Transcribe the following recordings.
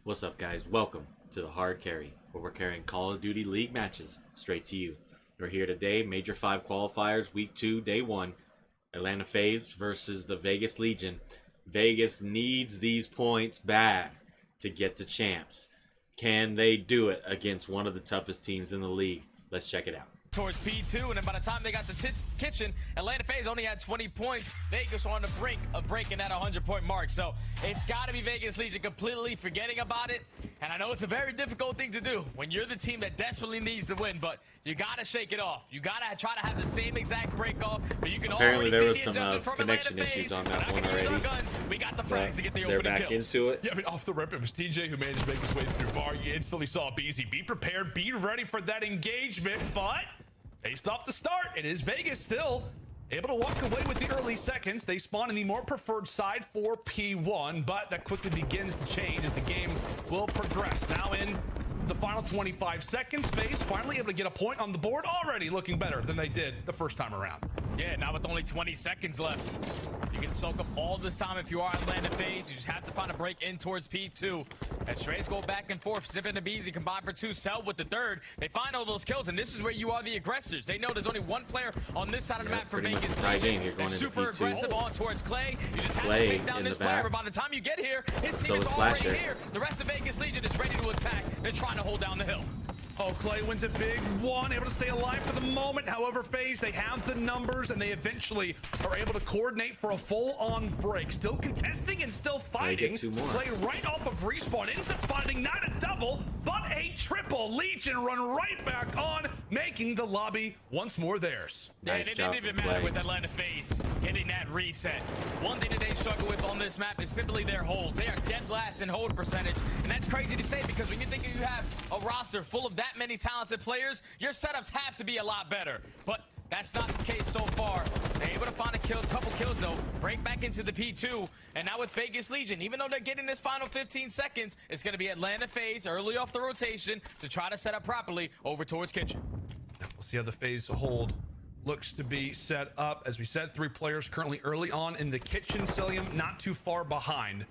What's up, guys? Welcome to the Hard Carry, where we're carrying Call of Duty League matches straight to you. We're here today, Major 5 qualifiers, Week 2, Day 1. Atlanta Faze versus the Vegas Legion. Vegas needs these points bad to get the champs. Can they do it against one of the toughest teams in the league? Let's check it out. Towards P2, and then by the time they got the kitchen, Atlanta Faze only had 20 points. Vegas on the brink of breaking that 100-point mark. So it's got to be Vegas Legion completely forgetting about it. And I know it's a very difficult thing to do when you're the team that desperately needs to win, but you got to shake it off. You got to try to have the same exact break off, but you can Apparently there was see some connection issues on that one already. We got the frags to get the they're opening back kills. into it. Yeah, I mean, off the rip, it was TJ who managed to make his way through bar. You instantly saw BZ. Be prepared, be ready for that engagement, but based off the start, it is Vegas still able to walk away with the early seconds. They spawn in the more preferred side for P1, but that quickly begins to change as the game will progress. Now in the final 25 seconds, Faze finally able to get a point on the board, already looking better than they did the first time around. Yeah, now with only 20 seconds left, you can soak up all this time if you are Atlanta Faze. You just have to find a break in towards P2. As Trays go back and forth, Zip and Abizi combine for 2, Cell with the third. They find all those kills, and this is where you are the aggressors. They know there's only one player on this side of the map for Vegas. They're super aggressive on towards Clay. You just have Clay to take down this player, but by the time you get here, his team is already here. The rest of Vegas Legion is ready to attack. They're trying to hold down the hill. Oh, Clay wins a big one, able to stay alive for the moment. However, Faze, they have the numbers, and they eventually are able to coordinate for a full-on break. Still contesting and still fighting. Clay right off of respawn, ends up finding not a double, but a triple. Legion run right back on, making the lobby once more theirs. Yeah, it didn't even matter with Atlanta Faze getting that reset. One thing that they struggle with on this map is simply their holds. They are dead last in hold percentage, and that's crazy to say because when you think you have a roster full of that many talented players, your setups have to be a lot better. But that's not the case so far. They're able to find a couple kills though, break back into the P2, and now with Vegas Legion, even though they're getting this final 15 seconds, it's going to be Atlanta Faze early off the rotation to try to set up properly over towards Kitchen. We'll see how the Faze hold looks to be set up. As we said, 3 players currently early on in the Kitchen. Cilium not too far behind.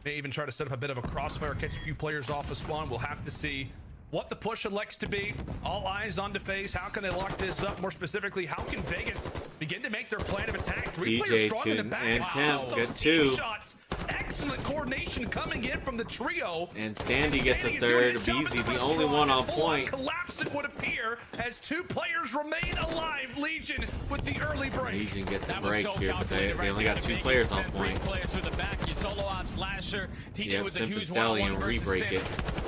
May even try to set up a bit of a crossfire, catch a few players off the spawn. We'll have to see what the push elects to be. All eyes on Faze. How can they lock this up? More specifically, how can Vegas begin to make their plan of attack? 3 players strong in the back. And Temp get 2 shots. Excellent coordination coming in from the trio. And Standy gets a third. Beezy, the only one on point. Collapse, it would appear, as 2 players remain alive. Legion with the early break. Legion gets a break here, but they only got 2 players on point. 3 players for the back. You solo on Slasher. TJ with a huge one and re-break it.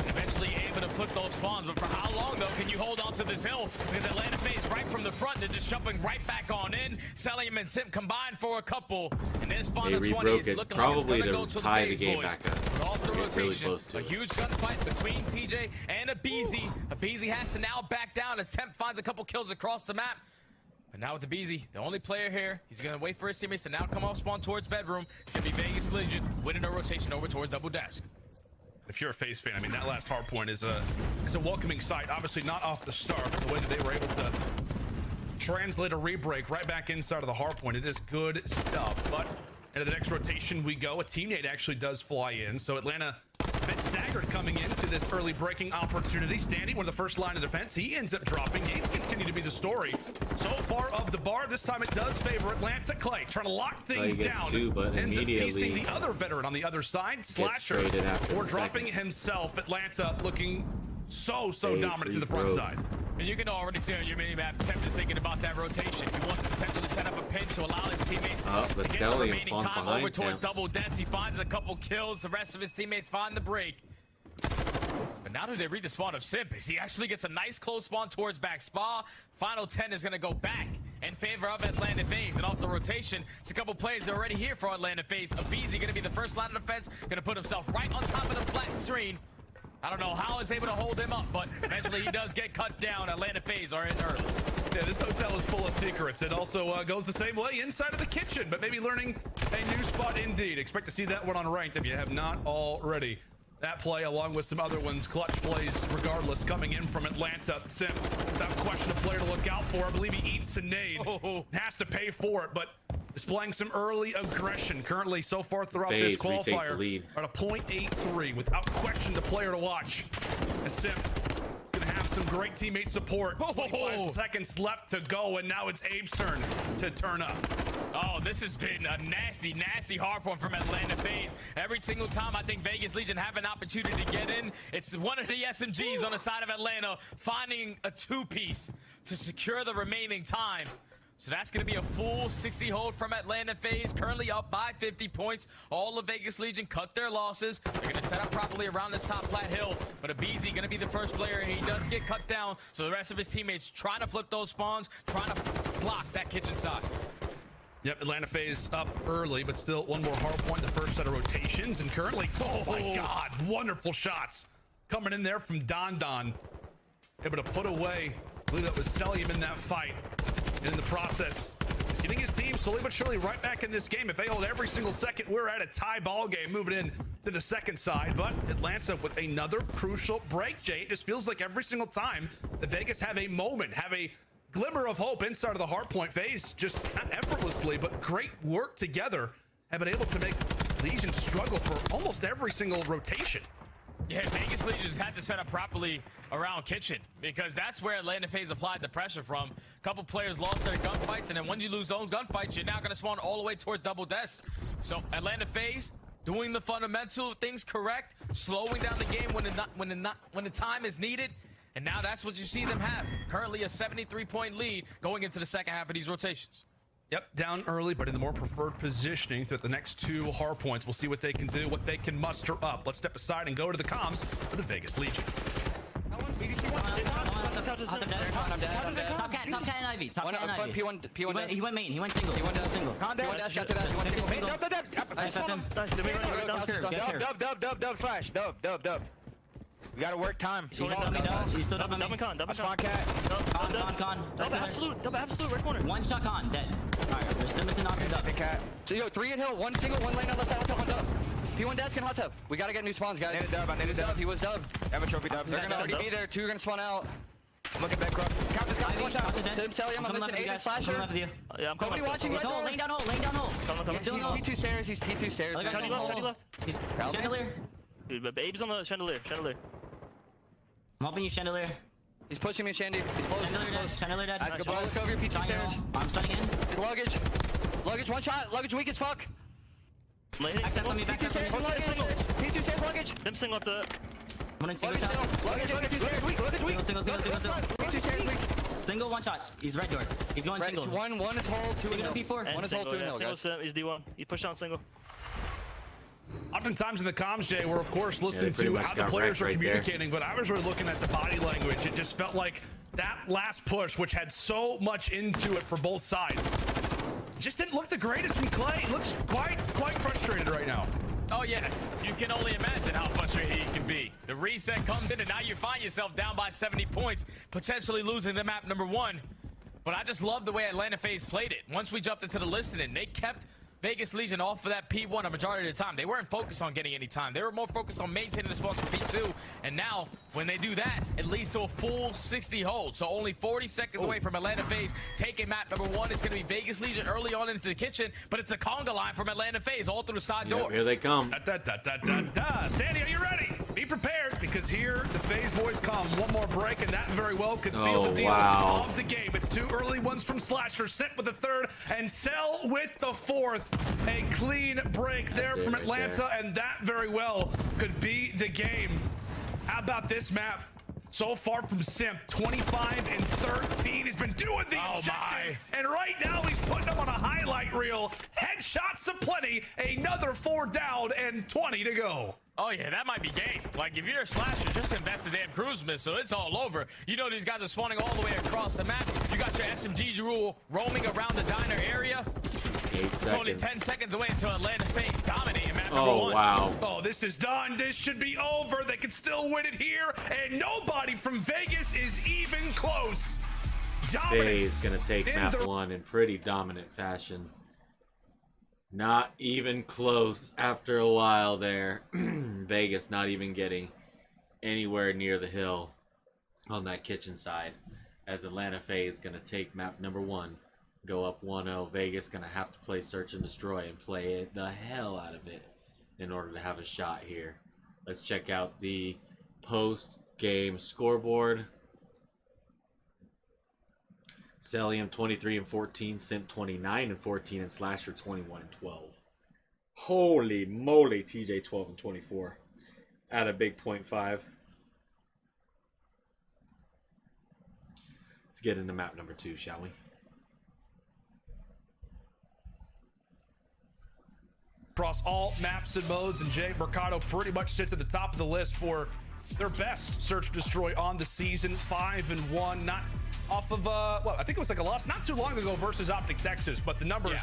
Eventually able to flip those spawns, but for how long though can you hold on to this hill? Because Atlanta Faze right from the front, they're just jumping right back on in. Celium and Simp combined for a couple, and this final 20 is looking like it's gonna go to tie the game boys. back up. But off the rotation, really a huge gunfight between TJ and Abizi. Abizi has to now back down as Temp finds a couple kills across the map. But now with Abizi, the only player here, he's going to wait for his teammates to now come off spawn towards bedroom. It's going to be Vegas Legion winning a rotation over towards double desk. If you're a Faze fan, I mean, that last hard point is a welcoming sight. Obviously not off the start, but the way that they were able to translate a re-break right back inside of the hard point, it is good stuff. But into the next rotation we go. A teammate actually does fly in, so Atlanta a bit staggered coming into this early breaking opportunity. Standing one of the first line of defense, he ends up dropping. Games continue to be the story so far of the bar. This time it does favor Atlanta. Clay trying to lock things down. 2, but ends up immediately piecing the other veteran on the other side. Slasher or dropping himself. Atlanta looking so dominant to the front side. And you can already see on your mini-map, Temp is thinking about that rotation. He wants to potentially set up a pinch to allow his teammates to get the remaining time over towards double deaths. He finds a couple kills. The rest of his teammates find the break. But now that they read the spawn of Simp, he actually gets a nice close spawn towards back spa. Final 10 is going to go back in favor of Atlanta Faze. And off the rotation, it's a couple plays already here for Atlanta Faze. Abizi going to be the first line of defense, going to put himself right on top of the flat screen. I don't know how it's able to hold him up, but eventually he does get cut down. Atlanta Faze are in early. Yeah, this hotel is full of secrets. It also goes the same way inside of the kitchen, but maybe learning a new spot indeed. Expect to see that one on ranked if you have not already. that play along with some other ones. Clutch plays regardless coming in from Atlanta. Simp, without question, a player to look out for. I believe he eats a nade. Has to pay for it, but displaying some early aggression. Currently, so far throughout Faze this qualifier, lead. at a .83. Without question, the player to watch. As Simp gonna have some great teammate support. 25 seconds left to go, and now it's Abe's turn to turn up. Oh, this has been a nasty, nasty hard point from Atlanta Faze. Every single time I think Vegas Legion have an opportunity to get in, it's one of the SMGs on the side of Atlanta finding a two-piece to secure the remaining time. So that's going to be a full 60 hold from Atlanta Faze, currently up by 50 points. All of Vegas Legion cut their losses. They're going to set up properly around this top flat hill, but Abizi going to be the first player, and he does get cut down. So the rest of his teammates trying to flip those spawns, trying to block that kitchen side. Yep, Atlanta Faze up early, but still one more hard point in the first set of rotations. And currently, oh my God, wonderful shots coming in there from Don Don. Able to put away, I believe that was Celium in that fight. And in the process, he's getting his team slowly but surely right back in this game. If they hold every single second, we're at a tie ball game moving in to the second side. But Atlanta with another crucial break, Jay. It just feels like every single time the Vegas have a moment, have a glimmer of hope inside of the hard point. Faze just not effortlessly, but great work together, have been able to make Legion struggle for almost every single rotation. Yeah, Vegas Legion just had to set up properly around kitchen, because that's where Atlanta Faze applied the pressure from. A couple players lost their gunfights, and then when you lose those gunfights, you're now going to spawn all the way towards double deaths. So Atlanta Faze doing the fundamental things correct, slowing down the game when the time is needed. And now that's what you see them have. Currently a 73-point lead going into the second half of these rotations. Yep, down early, but in the more preferred positioning throughout the next two hard points. We'll see what they can do, what they can muster up. Let's step aside and go to the comms for the Vegas Legion. Top cat and Ivy. Top cat and Ivy. P1. He went main. He went single. He went single. Calm down. Dash got to that. He went single. Dub flash. Dub. We gotta work time. He's still up on me. I spawn cat. Con. Double absolute, right corner. One shot con, dead. Alright, we're still missing off the Big cat. So yo, 3 in hill, 1 single, 1 lane on left side, hot tub, 1 dub. P1 dash can hot tub. We gotta get new spawns, guys. I needed dub. He was dub. Have a trophy dub. They're gonna already be there. 2 are gonna spawn out. I'm looking back cross. Count this guy. 1 shot. Tim Celium, I'm missing 8 and slasher. Yeah, I'm coming. Nobody watching. Laying down hole. Coming. He's P2 stairs. He's P2 stairs. Tiny left. He's chandelier. Dude, Abe's on the chandelier. I'm helping you, chandelier. He's pushing me, Shandy. He's close. Chandelier dead. Let's go, look over your P2 stairs. I'm stunning in. Luggage, 1 shot. Luggage weak as fuck. Backstab on me, P2 stairs, P2 stairs, luggage. Them single up the... I'm in single shot. Luggage weak. Single. P2 stairs weak. Single, 1 shot. He's red door. He's going single. One is hold, 2 is hill. P4. One is hold, 2 is hill, guys. He's D1. He pushed down single. Oftentimes in the comms, Jay, we're of course listening to how the players are communicating, but I was really looking at the body language. It just felt like that last push, which had so much into it for both sides, just didn't look the greatest from Clay. He looks quite frustrated right now. Oh yeah, you can only imagine how frustrated he can be. The reset comes in, and now you find yourself down by 70 points, potentially losing the map number 1. But I just love the way Atlanta Faze played it. Once we jumped into the listening, they kept Vegas Legion off for that P1 a majority of the time. They weren't focused on getting any time. They were more focused on maintaining the spawns for P2. And now, when they do that, it leads to a full 60 hold. So only 40 seconds away from Atlanta Faze taking map number 1. It's going to be Vegas Legion early on into the kitchen, but it's a conga line from Atlanta Faze all through the side door. Here they come. Stanley, are you ready? Be prepared, because here the Faze boys come. One more break, and that very well could seal the deal of the game. It's 2 early ones from Slasher, Sent with the 3rd, and Cell with the 4th. A clean break there from Atlanta, and that very well could be the game. How about this map? So far from Simp, 25 and 13. He's been doing the objective, and right now he's putting them on a highlight reel. Headshots aplenty, another 4 down and 20 to go. Oh yeah, that might be game. Like, if you're a slasher, just invest the damn cruise missile. It's all over. You know these guys are spawning all the way across the map. You got your SMG rule roaming around the diner area. 8 seconds. It's only 10 seconds away until Atlanta Faze dominating map number 1. Oh, wow. Oh, this is done. This should be over. They can still win it here, and nobody from Vegas is even close. Faze gonna take map 1 in pretty dominant fashion. Not even close after a while there. Vegas not even getting anywhere near the hill on that kitchen side. As Atlanta Faze going to take map number 1. Go up 1-0. Vegas going to have to play Search and Destroy and play it the hell out of it in order to have a shot here. Let's check out the post-game scoreboard. Celium 23-14, Simp 29-14, and Slasher 21-12. Holy moly, TJ 12-24 at a big .5. Let's get into map number 2, shall we? Across all maps and modes, and Jay Mercado pretty much sits at the top of the list for their best Search and Destroy on the season. 5-1, not off of well, I think it was like a loss not too long ago versus Optic Texas, but the numbers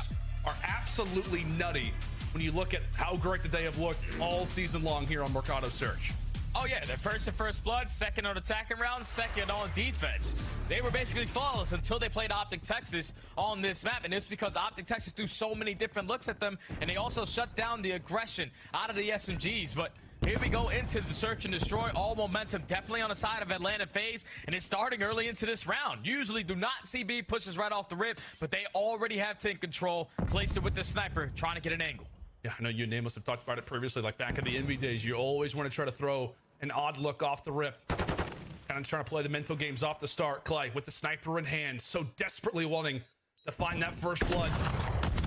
are absolutely nutty when you look at how great that they have looked all season long here on Mercado Search. Oh yeah, they're first in first blood, second on attacking round, second on defense. They were basically flawless until they played Optic Texas on this map, and it's because Optic Texas threw so many different looks at them, and they also shut down the aggression out of the SMGs. But here we go into the Search and Destroy. All momentum definitely on the side of Atlanta Faze, and it's starting early into this round. Usually do not see B pushes right off the rip, but they already have tank control. Clayster with the sniper, trying to get an angle. Yeah, I know you and Nameless have talked about it previously, like back in the Envy days, you always want to try to throw an odd look off the rip. Kind of trying to play the mental games off the start. Clay with the sniper in hand, so desperately wanting to find that first blood.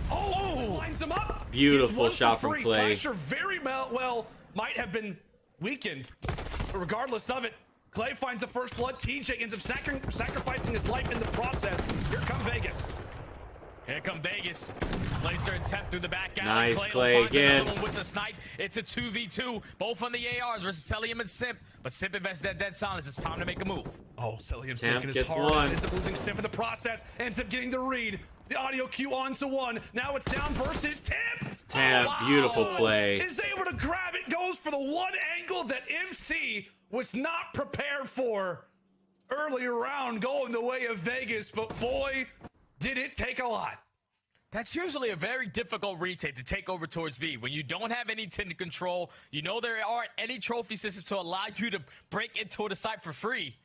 Oh, lines him up. Beautiful shot from Clay. Slasher very well might have been weakened, but regardless of it, Clay finds the first blood. TJ ends up sacrificing his life in the process. Here comes Vegas. Here come Vegas. Clayster attempt through the back alley. Nice, Clay again. With the snipe. It's a 2v2. Both on the ARs versus Celium and Simp. But Simp invests that dead silence. It's time to make a move. Oh, Celium's Temp taking his gets hard. one. Ends up losing Simp in the process. Ends up getting the read. The audio cue on to 1. Now it's down versus Temp. Temp, beautiful play. Is able to grab it. Goes for the one angle that MC was not prepared for earlier round, going the way of Vegas. But boy, did it take a lot. That's usually a very difficult retake to take over towards B. When you don't have any tint control, you know there aren't any trophy systems to allow you to break into the site for free.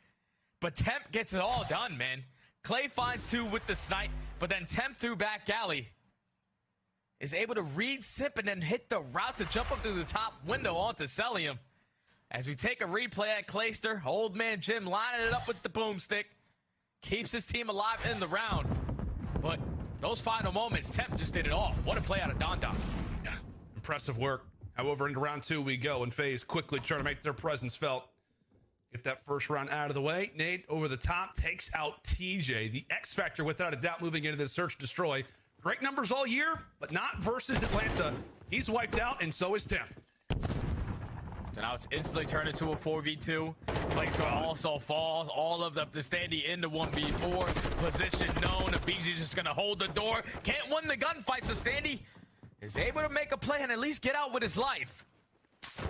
But Temp gets it all done, man. Clay finds 2 with the snipe, but then Temp through back alley is able to read Simp and then hit the route to jump up through the top window onto Celium. As we take a replay at Clayster, old man Jim lining it up with the boomstick. Keeps his team alive in the round. But those final moments, Temp just did it all. What a play out of Don Don. Yeah, impressive work. However, into round 2 we go, and FaZe quickly trying to make their presence felt. Get that first round out of the way. Nade over the top takes out TJ. The X Factor, without a doubt, moving into this Search Destroy. Great numbers all year, but not versus Atlanta. He's wiped out, and so is Temp. So now it's instantly turned into a 4v2. Clayster also falls. All of the Standy into 1v4. Position known. Abizi's just going to hold the door. Can't win the gunfight, so Standy is able to make a play and at least get out with his life.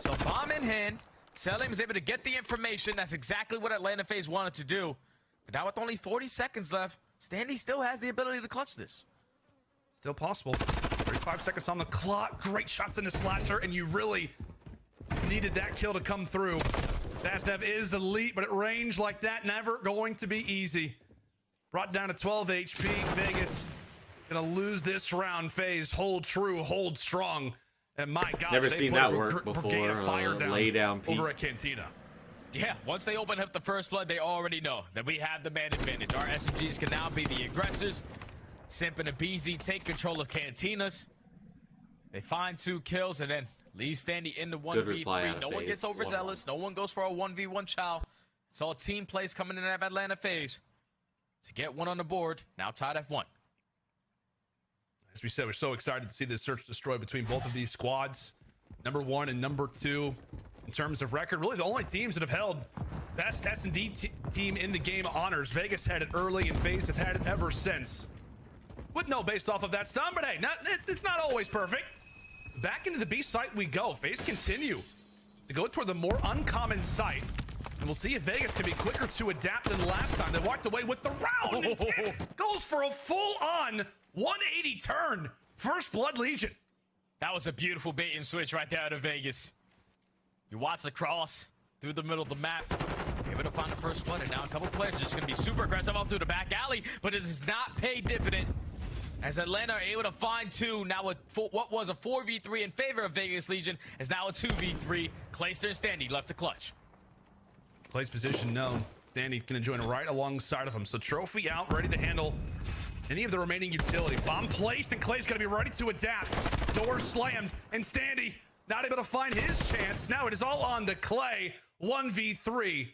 So bomb in hand. Celium is able to get the information. That's exactly what Atlanta Faze wanted to do. But now with only 40 seconds left, Standy still has the ability to clutch this. Still possible. 35 seconds on the clock. Great shots in the Slasher, and you really needed that kill to come through. Fastnev is elite, but at range like that, never going to be easy. Brought down to 12 HP. Vegas gonna lose this round. FaZe hold true, hold strong. And my God, never they seen put that a work brigade of before. fire down Lay down peak. over at Cantina. Yeah, once they open up the first blood, they already know that we have the man advantage. Our SMGs can now be the aggressors. Simp and Abizi take control of Cantinas. They find 2 kills and then leave Standy in the 1v3. No one gets overzealous. No one goes for a 1v1 chow. It's all team plays coming in at Atlanta Faze to get 1 on the board. Now tied at 1. As we said, we're so excited to see this Search Destroy between both of these squads. Number 1 and number 2 in terms of record. Really the only teams that have held best S&D team in the game honors. Vegas had it early and FaZe have had it ever since. Wouldn't know based off of that stun, but hey, it's not always perfect. Back into the B site we go. FaZe continue to go toward the more uncommon site. And we'll see if Vegas can be quicker to adapt than last time. They walked away with the round. And goes for a full-on 180 turn. First Blood Legion. That was a beautiful bait and switch right there out of Vegas. You watch the cross through the middle of the map. Able to find the first blood, and now a couple players are just going to be super aggressive up through the back alley, but it does not pay dividend. As Atlanta are able to find two, now with what was a 4v3 in favor of Vegas Legion is now a 2v3. Clayster and Standy left to clutch. Clay's position known. Standy going to join right alongside of him. So trophy out, ready to handle any of the remaining utility. Bomb placed, and Clay's going to be ready to adapt. Door slammed, and Standy not able to find his chance. Now it is all on to Clay, 1v3.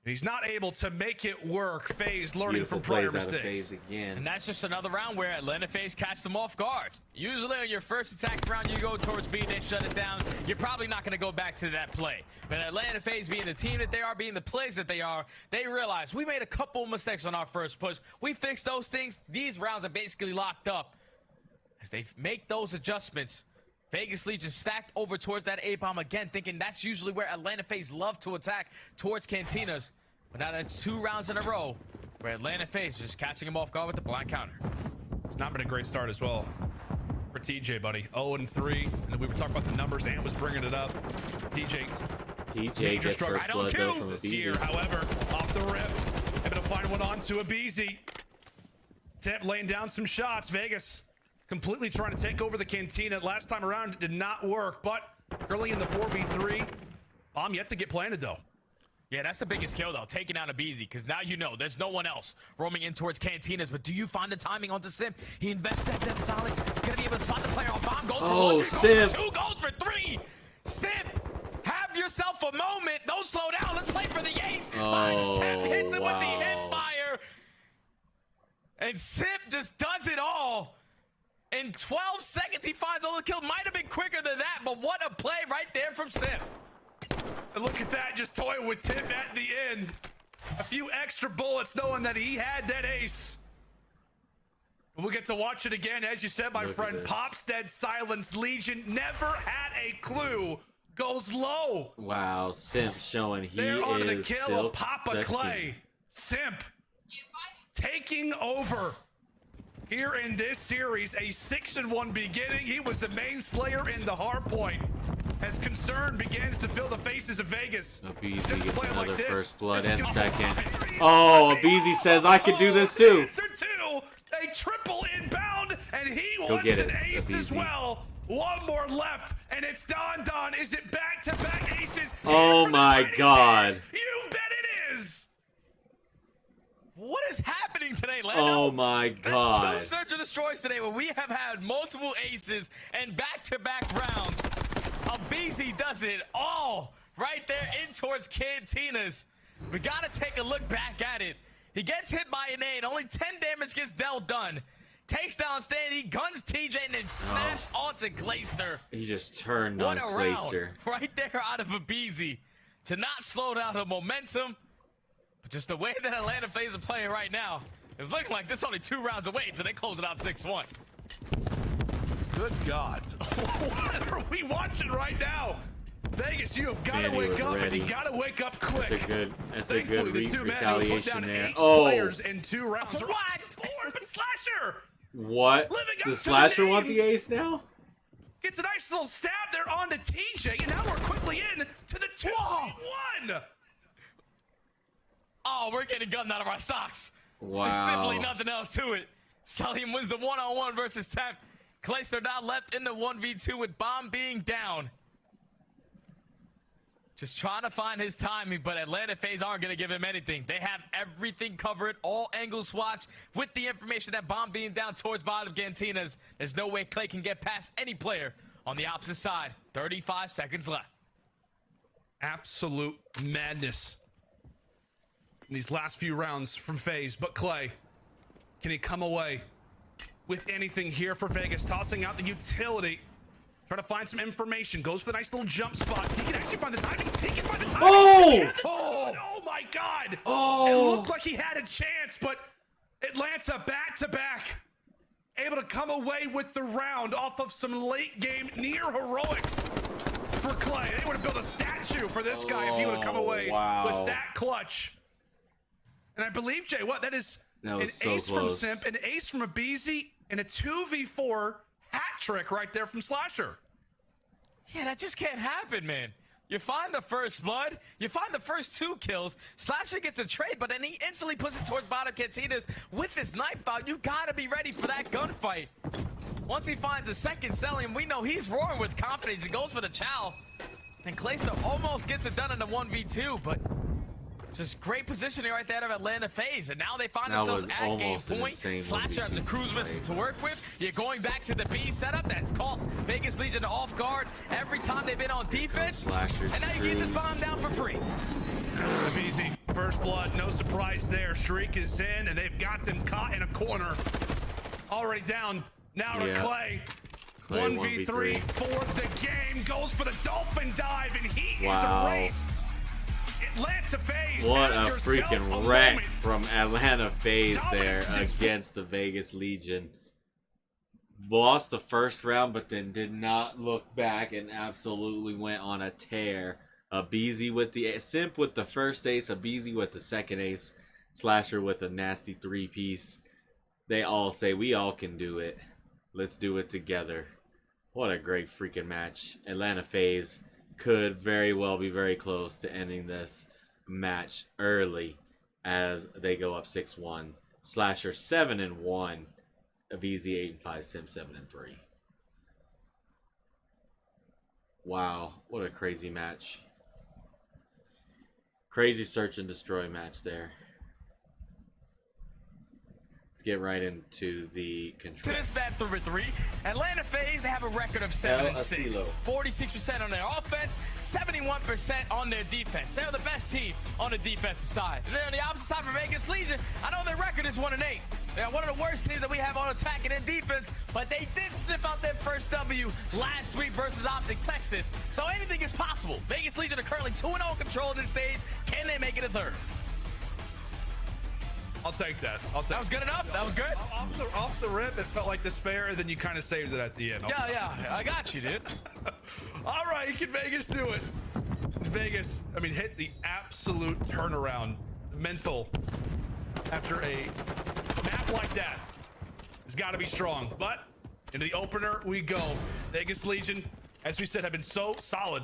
He's not able to make it work. Faze learning Beautiful from prior plays out of mistakes. Faze again. And that's just another round where Atlanta Faze catch them off guard. Usually on your first attack round, you go towards B, they shut it down. You're probably not going to go back to that play. But Atlanta Faze, being the team that they are, being the plays that they are, they realize we made a couple mistakes on our first push. We fixed those things. These rounds are basically locked up. As they make those adjustments, Vegas Legion stacked over towards that A-bomb again, thinking that's usually where Atlanta Faze love to attack, towards Cantinas. But now that's 2 rounds in a row where Atlanta Faze is just catching him off guard with the blind counter. It's not been a great start as well for TJ, buddy. 0-3, and we were talking about the numbers. Ant was bringing it up. TJ gets first blood though from this year, Abizi. however, off the rip, able to find one onto Abizi. Temp laying down some shots. Vegas completely trying to take over the Cantina. Last time around, it did not work, but early in the 4v3, bomb yet to get planted though. Yeah, that's the biggest kill, though, taking out Abizi, because now you know there's no one else roaming in towards Cantinas. But do you find the timing onto Simp? He invests that death solids. He's going to be able to spot the player on bomb. Goes for 1, Simp. goes for 2, goes for 3. Simp, have yourself a moment. Don't slow down. Let's play for the Yates. Simp hits him with the hip fire. And Simp just does it all. In 12 seconds, he finds all the kill. Might have been quicker than that, but what a play right there from Simp. And look at that, just toying with Tim at the end. A few extra bullets knowing that he had that ace. We'll get to watch it again. As you said, my friend, Pop's dead silence. Legion never had a clue. Goes low. Wow, Simp showing he They're on the is kill still of Papa the Clay. king. Simp taking over here in this series. A 6-1 beginning. He was the main slayer in the hard point. As concern begins to fill the faces of Vegas. Abizi gets another first blood and second. Oh, Abizi says I could do this too. A triple inbound, and he Go wants get an it, ace as Abizi. well. One more left, and it's Don. Is it back-to-back aces? Oh my God. You bet it is. What is happening today, Lando? Oh my God. That's 2 Search and Destroys today where we have had multiple aces and back-to-back rounds. Abizi does it all right there in towards Cantinas. We got to take a look back at it. He gets hit by an nade. Only 10 damage gets done. Takes down Standy, guns TJ, and then snaps onto Clayster. He just turned What on a round Clayster. right there out of Abizi to not slow down the momentum. But just the way that Atlanta Faze are playing right now, it's looking like this only 2 rounds away until they close it out 6-1. Good God. What are we watching right now? Vegas, you have got to wake up, and you got to wake up quick. That's a good the two men who put retaliation down there. 8 Oh, players in 2 rounds. What? But Slasher what? living up to Does the Slasher name. want the ace now? Gets a nice little stab there onto TJ, and now we're quickly in to the 2-1. Oh, we're getting gunned out of our socks. Wow. There's simply nothing else to it. Salim wins the 1-on-1 versus Temp. Clayster now left in the 1v2 with Bomb being down. Just trying to find his timing, but Atlanta Faze aren't going to give him anything. They have everything covered, all angles watched, with the information that Bomb being down towards bottom of Cantinas. There's no way Clay can get past any player on the opposite side. 35 seconds left. Absolute madness in these last few rounds from Faze. But Clay, can he come away with anything here for Vegas? Tossing out the utility. Trying to find some information. Goes for the nice little jump spot. He can actually find the timing. He can find the timing. Oh! Oh my God! Oh! It looked like he had a chance, but Atlanta back-to-back. Able to come away with the round off of some late game near heroics for Clay. They would have built a statue for this guy if he would have come away with that clutch. And I believe, Jay, that is That was an so ace close. from Simp, an ace from a Beezy, and a 2v4 hat trick right there from Slasher. Yeah, that just can't happen, man. You find the first blood, you find the first 2 kills, Slasher gets a trade, but then he instantly puts it towards bottom Cantinas with this knife out. You gotta be ready for that gunfight. Once he finds the second Cellium, we know he's roaring with confidence. He goes for the chow. And Clayster almost gets it done in the 1v2, but just great positioning right there of Atlanta FaZe. And now they find themselves at game point. Slasher has a cruise missile to work with. You're going back to the B setup. That's caught Vegas Legion off guard every time they've been on defense. And now you get this bomb down for free. Easy. First blood, no surprise there. Shriek is in, and they've got them caught in a corner. Already down. Now to Clay. 1v3 for the game. Goes for the dolphin dive, and he is erased. Atlanta FaZe. What a freaking wreck from Atlanta FaZe there against the Vegas Legion. Lost the first round, but then did not look back and absolutely went on a tear. A Beezy with the Simp with the first ace, a Beezy with the second ace, Slasher with a nasty 3-piece. They all say, we all can do it. Let's do it together. What a great freaking match. Atlanta FaZe could very well be very close to ending this match early as they go up 6-1. Slasher 7-1, Beezy 8-5, Simp 7-3. Wow, what a crazy match. Crazy search and destroy match there. Let's get right into the control. To this map 3-3, Atlanta FaZe, they have a record of 7-6. 46% on their offense, 71% on their defense. They're the best team on the defensive side. And then on the opposite side for Vegas Legion, I know their record is 1-8. They're one of the worst teams that we have on attacking and defense, but they did sniff out their first W last week versus Optic Texas. So anything is possible. Vegas Legion are currently 2-0 control this stage. Can they make it a third? I'll take that. That was good enough? That was good? Off the rip, it felt like despair, and then you kind of saved it at the end. Yeah, I got you, dude. All right, can Vegas do it? Vegas, I mean, hit the absolute turnaround. Mental. After a map like that, it's got to be strong. But into the opener we go. Vegas Legion, as we said, have been so solid.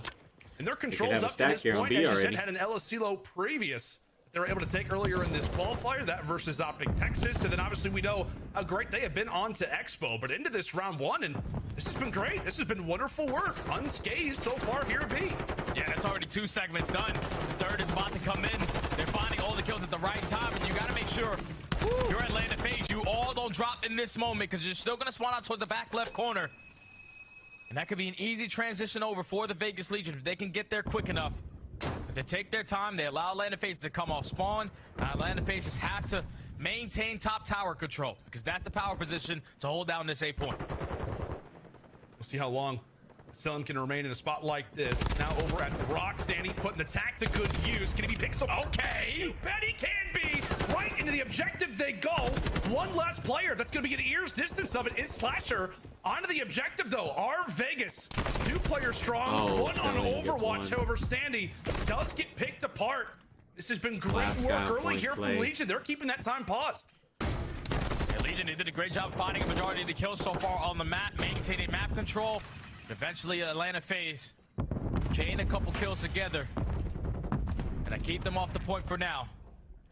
And their controls up to this point, as you said, had an LSCLO previous. They were able to take earlier in this qualifier, that versus Optic Texas. And then obviously we know how great they have been on to Expo, but into this round 1, and this has been great. This has been wonderful work. Unscathed so far here at B. Yeah, that's already 2 segments done. Third is about to come in. They're finding all the kills at the right time, and you got to make sure you're Atlanta FaZe. You all don't drop in this moment because you're still going to spawn out toward the back left corner. And that could be an easy transition over for the Vegas Legion if they can get there quick enough. They take their time. They allow Atlanta FaZe to come off spawn. Atlanta FaZe just have to maintain top tower control because that's the power position to hold down this A point. We'll see how long Selen can remain in a spot like this. Now over at the Rocks, Danny putting the tack to good use. Can he be picked up? Okay, you bet he can be. Right into the objective they go. One last player that's going to be an ear's distance of it is Slasher. Onto the objective though, our Vegas. 2 players strong, one on Overwatch. However, Standy does get picked apart. This has been great work early here from Legion. They're keeping that time paused. Yeah, Legion, they did a great job finding a majority of the kills so far on the map, maintaining map control. Eventually, Atlanta FaZe chain a couple kills together. And I keep them off the point for now.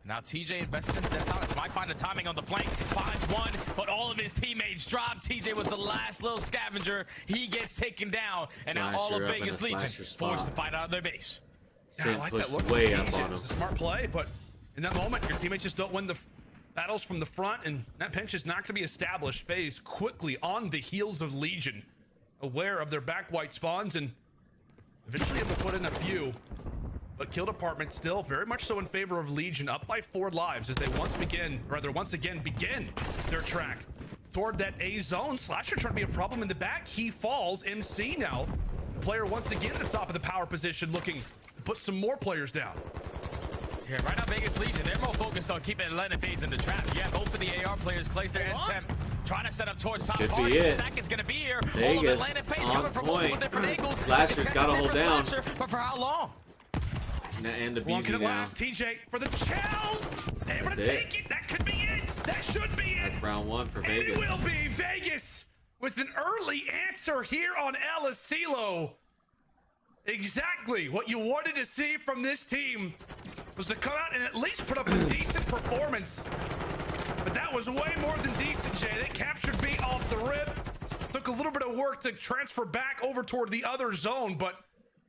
Now TJ invested in that time. Might find the timing on the flank. Finds one, but all of his teammates drop. TJ was the last little scavenger. He gets taken down. And now all of Vegas Legion forced to fight out of their base. Yeah, I like that look. Way up on him. It's a smart play, but in that moment, your teammates just don't win the battles from the front, and that pinch is not going to be established. FaZe quickly on the heels of Legion, aware of their back white spawns, and eventually able to put in a few. But kill department still very much so in favor of Legion, up by 4 lives as they once again begin their track toward that A zone. Slasher trying to be a problem in the back. He falls. MC now, player once again at the top of the power position, looking to put some more players down. Yeah, right now Vegas Legion, they're more focused on keeping Atlanta FaZe in the trap. Yeah, both of the AR players placed their intent, trying to set up towards top party. The stack is going to be here. Vegas, all of Atlanta FaZe coming from multiple different angles. Slasher's got to hold down. Slasher, but for how long? And the One Beezy can now. last. TJ for the chow. Able to take it. That could be it. That should be it. That's round 1 for Vegas. It will be Vegas with an early answer here on El Asilo. Exactly what you wanted to see from this team was to come out and at least put up a decent performance. But that was way more than decent, Jay. They captured B off the rip. Took a little bit of work to transfer back over toward the other zone, but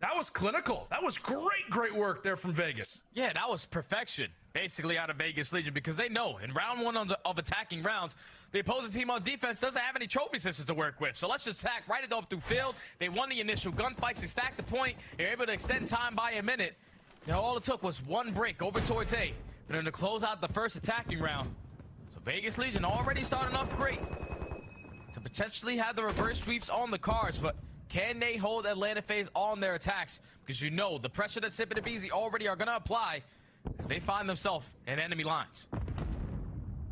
that was clinical. That was great work there from Vegas. Yeah, that was perfection, basically, out of Vegas Legion, because they know in round 1 of attacking rounds, the opposing team on defense doesn't have any trophy systems to work with. So let's just attack right up through field. They won the initial gunfights. They stacked the point. They were able to extend time by a minute. You know, all it took was one break over towards A. But then to close out the first attacking round. So Vegas Legion already starting off great to potentially have the reverse sweeps on the cards, but can they hold Atlanta Faze on their attacks? Because you know the pressure that Sip and Abizi already are going to apply as they find themselves in enemy lines.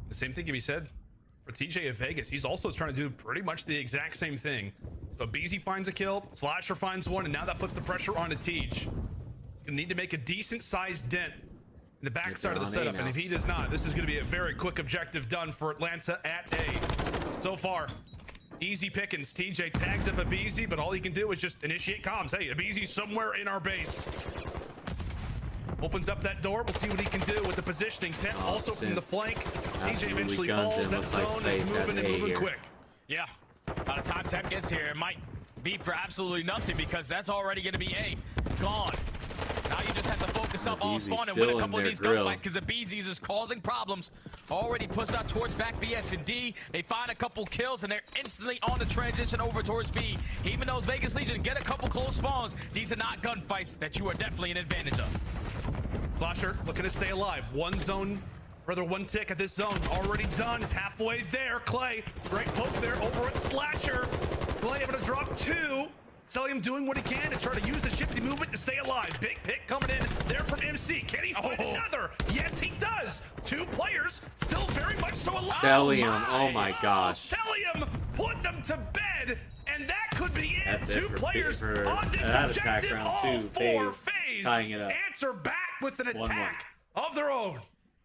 The same thing can be said for TJ of Vegas. He's also trying to do pretty much the exact same thing. So Abizi finds a kill, Slasher finds one, and now that puts the pressure on Tej. He's going to need to make a decent-sized dent in the backside of the setup, and if he does not, this is going to be a very quick objective done for Atlanta at A. So far, easy pickings. TJ tags up Abizi, but all he can do is just initiate comms. Hey, Abizi's somewhere in our base. Opens up that door. We'll see what he can do with the positioning. Tent also from the flank. TJ eventually falls. That zone is moving and moving quick. Yeah. By the time Temp gets here, it might be for absolutely nothing because that's already going to be A. Gone. Now you just have to focus up all spawn and win a couple of these gunfights because the Abizi's is causing problems. Already pushed out towards back BS and D. They find a couple kills and they're instantly on the transition over towards B. Even though Vegas Legion get a couple close spawns, these are not gunfights that you are definitely an advantage of. Flasher looking to stay alive. One tick at this zone. Already done. It's halfway there. Clay, great poke there over at Slasher. Clay able to drop 2. Celium doing what he can to try to use the shifty movement to stay alive. Big pick coming in there from MC. Can he find another? Yes, he does. 2 players still very much so alive. Celium, oh my gosh. Celium putting them to bed, and that could be it. That's 2 players on this objective. All 4 Faze tying it up. answer back with an attack of their own.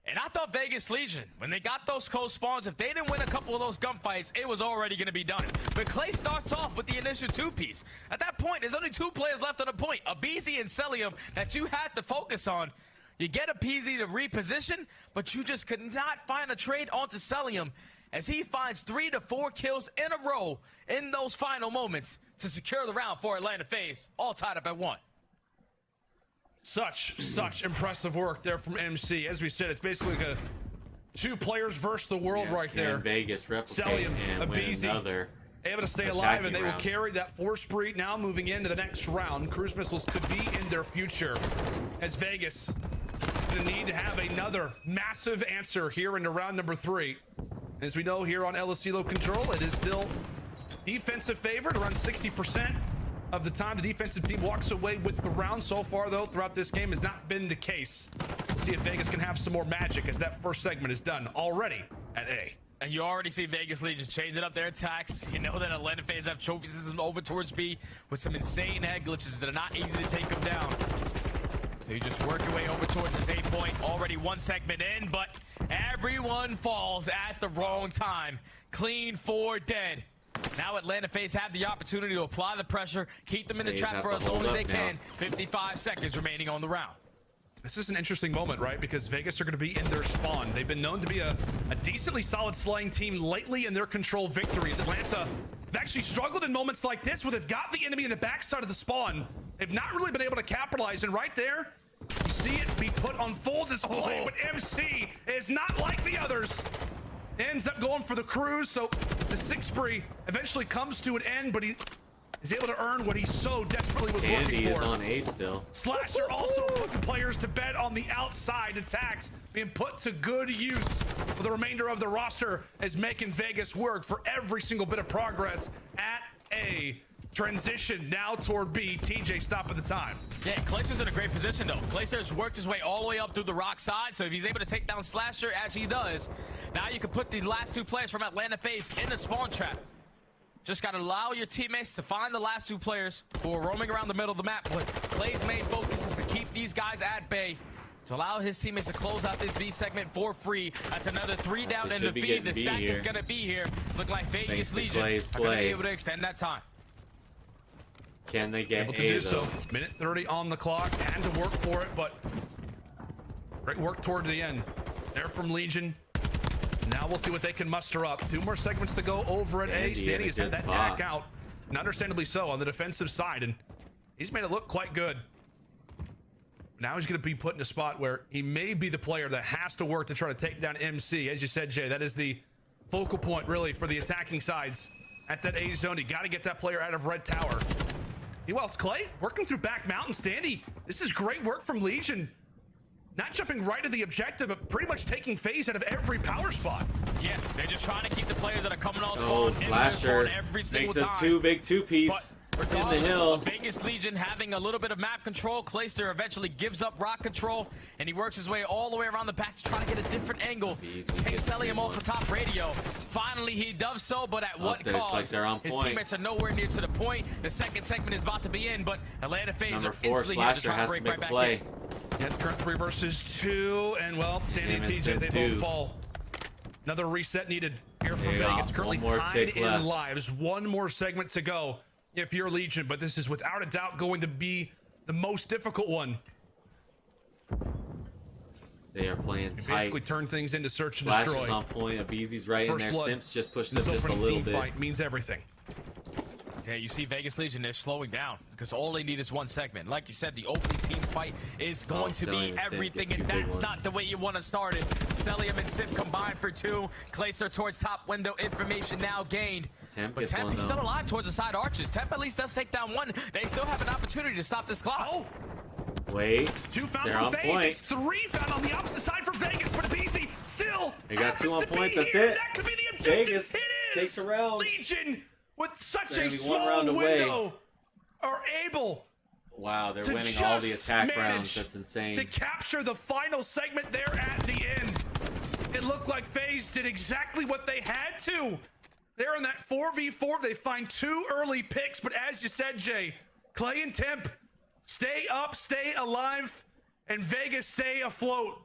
And I thought Vegas Legion, when they got those close spawns, if they didn't win a couple of those gunfights, it was already going to be done. But Clay starts off with the initial 2-piece. At that point, there's only 2 players left on the point, Abizi and Celium, that you had to focus on. You get Abizi to reposition, but you just could not find a trade onto Celium as he finds 3 to 4 kills in a row in those final moments to secure the round for Atlanta Faze, all tied up at 1. Such impressive work there from MC. As we said, it's basically like a 2 players versus the world right there. Vegas replicate and win another. Able to stay alive, and they will carry that force spree now moving into the next round. Cruise missiles could be in their future as Vegas going to need to have another massive answer here into round number 3. As we know here on El Asilo Control, it is still defensive favored, around 60%. Of the time the defensive team walks away with the round. So far, though, throughout this game has not been the case. We'll see if Vegas can have some more magic as that first segment is done already at A. And you already see Vegas Legion changing up their attacks. You know that Atlanta Faze have trophy systems over towards B with some insane head glitches that are not easy to take them down. So you just work your way over towards this 8 point. Already 1 segment in, but everyone falls at the wrong time. Clean 4 dead. Now Atlanta Faze have the opportunity to apply the pressure, keep them in the trap for as long as they can. 55 seconds remaining on the round. This is an interesting moment, right? Because Vegas are going to be in their spawn. They've been known to be a decently solid slaying team lately in their control victories. Atlanta have actually struggled in moments like this where they've got the enemy in the backside of the spawn. They've not really been able to capitalize, and right there, you see it be put on full display, but MC is not like the others. Ends up going for the cruise, so the 6 spree eventually comes to an end, but he is able to earn what he so desperately was looking for. Andy is on A still. Slasher also putting players to bed on the outside. Attacks being put to good use for the remainder of the roster as making Vegas work for every single bit of progress at A. Transition now toward B. TJ stop at the time. Yeah, Clayster's in a great position, though. Clayster's worked his way all the way up through the rock side, so if he's able to take down Slasher as he does, now you can put the last 2 players from Atlanta Faze in the spawn trap. Just got to allow your teammates to find the last 2 players who are roaming around the middle of the map. But Clay's main focus is to keep these guys at bay to allow his teammates to close out this B segment for free. That's another 3 down in the feed. The stack is going to be here. Look like Vegas Legion are going to be able to extend that time. Can they get able to do so? Minute 30 on the clock. Had to work for it, but great work toward the end. There from Legion. Now we'll see what they can muster up. 2 more segments to go over at A. Standy has had that tack out, and understandably so, on the defensive side, and he's made it look quite good. Now he's going to be put in a spot where he may be the player that has to work to try to take down MC. As you said, Jay, that is the focal point, really, for the attacking sides at that A zone. You got to get that player out of Red Tower. Well, it's Clay working through back mountain. Standy, this is great work from Legion. Not jumping right to the objective, but pretty much taking Faze out of every power spot. Yeah, they're just trying to keep the players that are coming off spawn Slasher every single makes time. A big two-piece in the hill. Vegas Legion having a little bit of map control. Clayster eventually gives up rock control, and he works his way all the way around the back to try to get a different angle. Takes Celium off the top radio. Finally, he does so, but at what cost? Like they're on His point. teammates are nowhere near to the point. The second segment is about to be in, but Atlanta Faze Number are 4, instantly here to Slasher try to has break to make right a back play. in. Yeah, current 3 versus 2, and well, Standy and TJ, they both fall. Another reset needed here for Vegas. Currently tied in lives. 1 more segment to go if you're Legion, but this is without a doubt going to be the most difficult one. They are playing tight. Basically turn things into search and Flash destroy. is on point. Abeezy's right in there. Simps just pushed this up just a little bit. Fight means everything. Yeah, you see Vegas Legion, they're slowing down because all they need is 1 segment. Like you said, the opening team fight is going to be everything, and that's not the way you want to start it. Celium and Sip combined for 2. Clayster towards top window, information now gained. But Temp is still alive towards the side arches. Temp at least does take down 1. They still have an opportunity to stop this clock. Oh. Wait, 2 found they're on for Faze. point. It's 3 found on the opposite side for Vegas, but Abeezy still. They got 2 on point. That's here. it. That could be the objective. Vegas it is. takes a round. Legion with such a small small window are able. Wow, they're winning all the attack rounds. That's insane. To capture the final segment there at the end. It looked like Faze did exactly what they had to. They're in that 4v4. They find 2 early picks, but as you said, Jay, Clay and Temp stay up, stay alive, and Vegas stay afloat,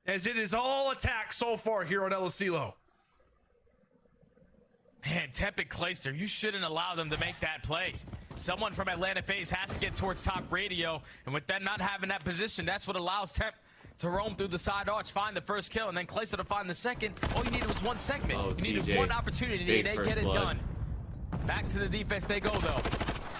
as it is all attack so far here on El Asilo. Man, Temp and Clayster, you shouldn't allow them to make that play. Someone from Atlanta Faze has to get towards top radio, and with them not having that position, that's what allows Temp to roam through the side arch, find the first kill, and then Clayster to find the second. All you needed was 1 segment. You needed 1 opportunity, and they get it done. Back to the defense they go, though.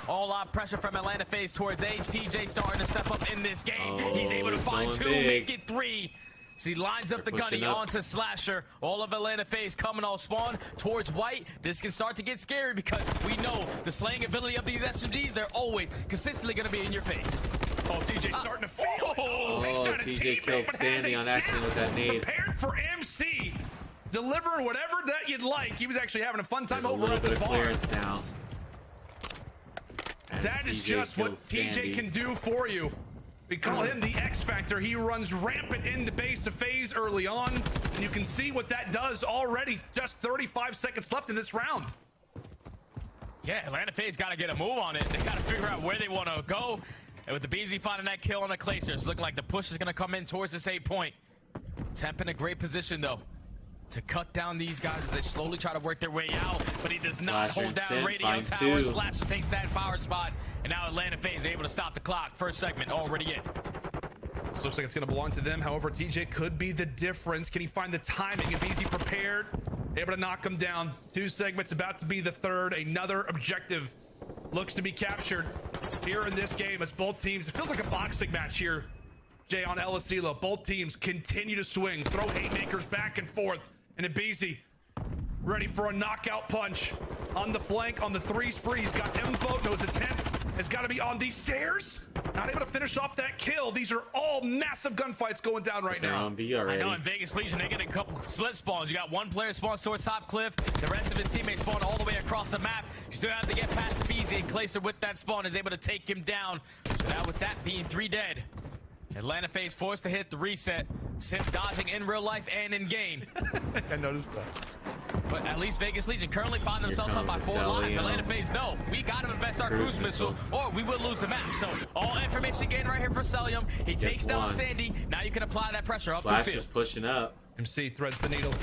All out pressure from Atlanta Faze towards A. TJ starting to step up in this game. He's able to find 2, make it 3. So he lines up the gunny onto Slasher. All of Atlanta Faze coming off spawn towards White. This can start to get scary because we know the slaying ability of these SMGs. They're always consistently going to be in your face. Oh, TJ starting to feel. TJ killed Standy on accident with that nade. Prepared for MC. Delivering whatever that you'd like. He was actually having a fun time over at the bar. Clearance now. That is just what TJ can do for you. We call him the X Factor. He runs rampant in the base of Faze early on, and you can see what that does already. Just 35 seconds left in this round. Yeah, Atlanta Faze got to get a move on it. They got to figure out where they want to go. And with the BZ finding that kill on the Clayster, it's looking like the push is going to come in towards this 8 point. Temp in a great position, though, to cut down these guys as they slowly try to work their way out, but he does not hold down radio tower. Slasher takes that power spot, and now Atlanta Faze is able to stop the clock. First segment already in. This looks like it's going to belong to them. However, TJ could be the difference. Can he find the timing? If Easy prepared, able to knock him down. 2 segments about to be the 3rd. Another objective looks to be captured here in this game as both teams, it feels like a boxing match here, Jay, on El Asilo. Both teams continue to swing, throw haymakers back and forth. And Abeezy ready for a knockout punch on the flank, on the 3 spree. He's got info, knows the 10th has got to be on these stairs. Not able to finish off that kill. These are all massive gunfights going down right now. On B already. I know in Vegas Legion, they get a couple split spawns. You got 1 player spawns towards top cliff. The rest of his teammates spawn all the way across the map. You still have to get past Abeezy, and Clayster with that spawn is able to take him down. So now with that being 3 dead, Atlanta Faze forced to hit the reset. Simp dodging in real life and in game. I noticed that. But at least Vegas Legion currently find themselves up by comes 4 lives. Cellium. Atlanta Faze, no, we got to invest our cruise missile, or we will lose the map. So all information gained right here for Cellium. He takes down one. Sandy. Now you can apply that pressure up the Slasher's field. pushing up. MC threads the needle.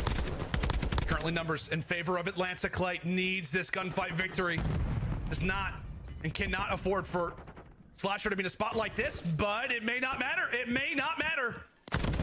Currently numbers in favor of Atlanta. Clay needs this gunfight victory. Does not and cannot afford for Slasher to be in a spot like this, but it may not matter. It may not matter.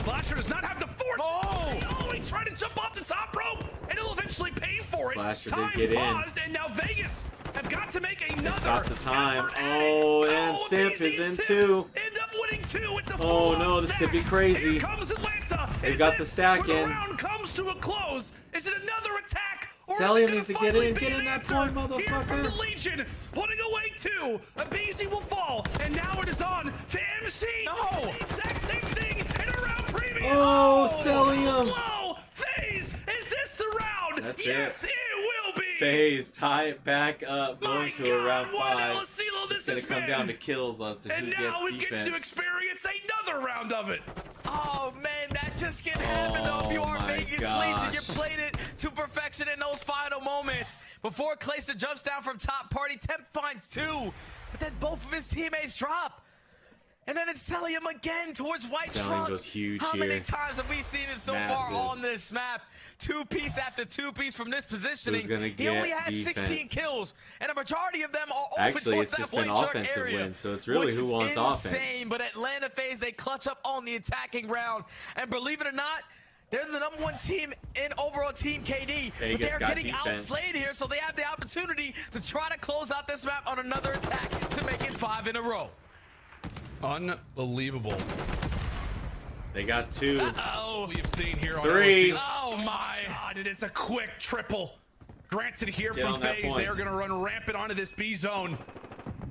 Slasher does not have the force. Oh, he tried to jump off the top rope, and he'll eventually pay for it. Slasher Time did get paused, and now Vegas have got to make another. Stop the time. effort. Oh, and Simp is in two. End up winning two. It's a Oh no, this could be crazy. Here comes Atlanta. They've Is got the this stack where in. The round comes to a close. Is it another attack? Or Cellium is it needs to gonna get finally in. be Get an in that answer? point, Here from motherfucker. the Legion, putting away two. Abizi will fall, and now it is on to MC. No. The exact same thing in a round previous. Oh, Cellium. Blow. Faze, is this the round? That's yes, it. will be. Faze tie it back up, My going to a God, round what 5. El Asilo It's this gonna has come been. down to kills as to And who now gets we get to defense. experience another round of it. Oh man, that just can't happen though. If you Oh, are my Vegas gosh. Legion, you played it to perfection in those final moments. Before Clayson jumps down from top party, Temp finds 2, but then both of his teammates drop. And then it's Cellium again towards White Cellium Truck. goes huge How many here. times have we seen it so Massive. far on this map? 2-piece after 2-piece from this positioning. Who's gonna He only get has 16 defense? kills, and a majority of them are open Actually, towards it's just that been White Truck offensive area, wins, so it's really which who is wants offense. insane. But Atlanta Faze, they clutch up on the attacking round, and believe it or not, they're the #1 team in overall team KD, but Vegas they're got getting defense. outslayed here, so they have the opportunity to try to close out this map on another attack to make it 5 in a row. Unbelievable. They got 2. Oh, We've seen here on 3. LSU. oh my. God, it is a quick triple. Granted here Get from on that Faze, point. they are going to run rampant onto this B zone.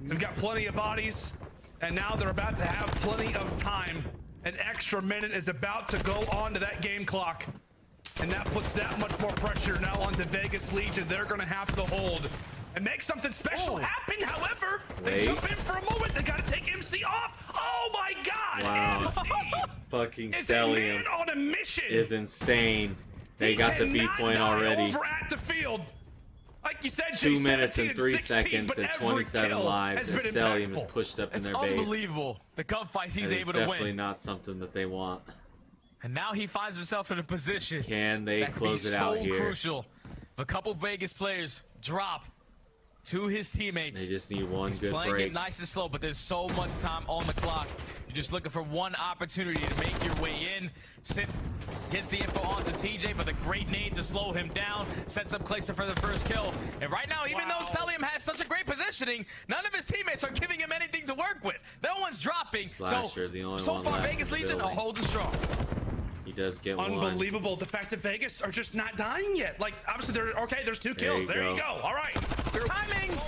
They've got plenty of bodies, and now they're about to have plenty of time. An extra minute is about to go onto that game clock, and that puts that much more pressure now onto Vegas Legion. They're going to have to hold and make something special happen. However, they Wait. jump in for a moment. They got to take MC off. Oh my God! Wow. MC Fucking is a Cellium man on a mission. is insane. They He got the B cannot point die already. Over at the field. Like you said, 2 Jay, minutes 17 and 3 16, seconds but and every 27 kill lives, has and been Cellium is impactful. pushed up in It's their base. unbelievable. The gunfights he's That is able to definitely win. not something that they want. And now he finds himself in a position Can they that could close be it out so here? crucial. A couple Vegas players drop to his teammates. They just need one He's good playing break. it nice and slow, but there's so much time on the clock. You're just looking for one opportunity to make your way in. Sim gets the info onto TJ, but a great nade to slow him down. Sets up Clayson for the first kill. And right now, even though Cellium has such a great positioning, none of his teammates are giving him anything to work with. No one's dropping. Slasher, the only so one far, left Vegas in the Legion are building. holding strong. He does get one. Unbelievable. The fact that Vegas are just not dying yet. Like, obviously, they're okay. There's 2 kills. There you go. All right. Timing.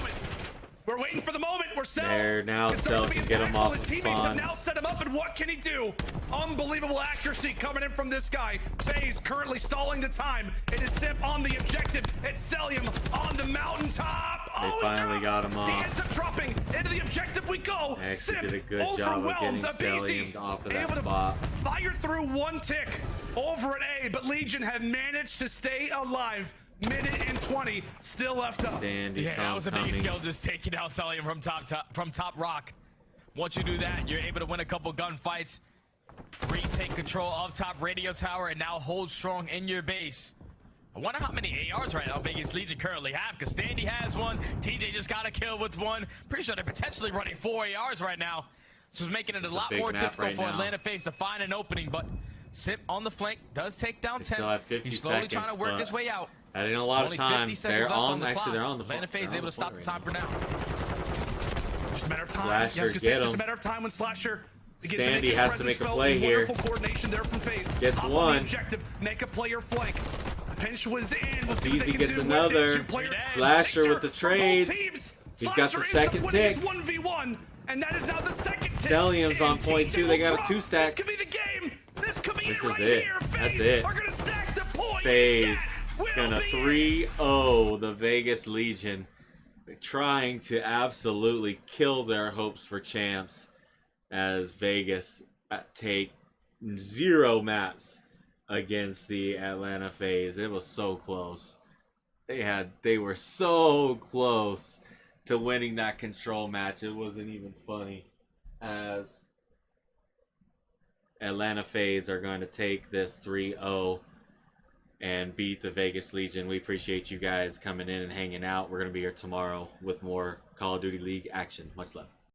We're waiting for the moment where Cell There, now can start Cell to be can get him impactful. off His the teammates spawn. have now set him up, and what can he do? Unbelievable accuracy coming in from this guy. Faze currently stalling the time. It is Simp on the objective. It's Cellium on the mountaintop. They he finally drops. got him He off. ends up dropping into the objective. We go. They actually Simp did a good job of overwhelmed. getting Abizi Cellium off of that able to spot. Fire through 1 tick over at A, but Legion have managed to stay alive. Minute and 20 still left up. Standy Yeah, that was a big coming. skill, just taking out Cellium from top rock. Once you do that, you're able to win a couple gunfights, retake control of top radio tower, and now hold strong in your base. I wonder how many ARs right now Vegas Legion currently have, because Standy has one, TJ just got a kill with one. Pretty sure they're potentially running 4 ARs right now. This is making it a lot big more map difficult right for now. Atlanta Faze to find an opening, but Simp on the flank does take down They 10. still have 50 He's slowly trying to seconds, work but his way out. That ain't a lot Only of time. 50 seconds They're left on. the Actually, clock. they're on the Atlanta they're Faze on able to stop the point time right for now. Just a matter of time. Slasher, Yeah, I was gonna say, get it's just him. a matter of time when Slasher begins Standy make his has to presence make a felt. play here. Wonderful coordination there from Faze. Gets Up on one. the objective, make a player flank. The pinch was in. We'll see what Easy they can gets do with another. it. Two-player Slasher picture with the for both trades. teams. He's got the Slasher ends up second winning his tick. 1v1, and that is now the second tick. Cellium's on And point TJ 2. They will got a drop. 2-stack. This could be the game. This could be This it is right it. here. That's Faze it. are gonna stack the points. Faze That will gonna be it. 3-0 the Vegas Legion. They're trying to absolutely kill their hopes for champs as Vegas take 0 maps against the Atlanta Faze. It was so close. They were so close to winning that control match. It wasn't even funny. As Atlanta Faze are going to take this 3-0 and beat the Vegas Legion. We appreciate you guys coming in and hanging out. We're going to be here tomorrow with more Call of Duty League action. Much love.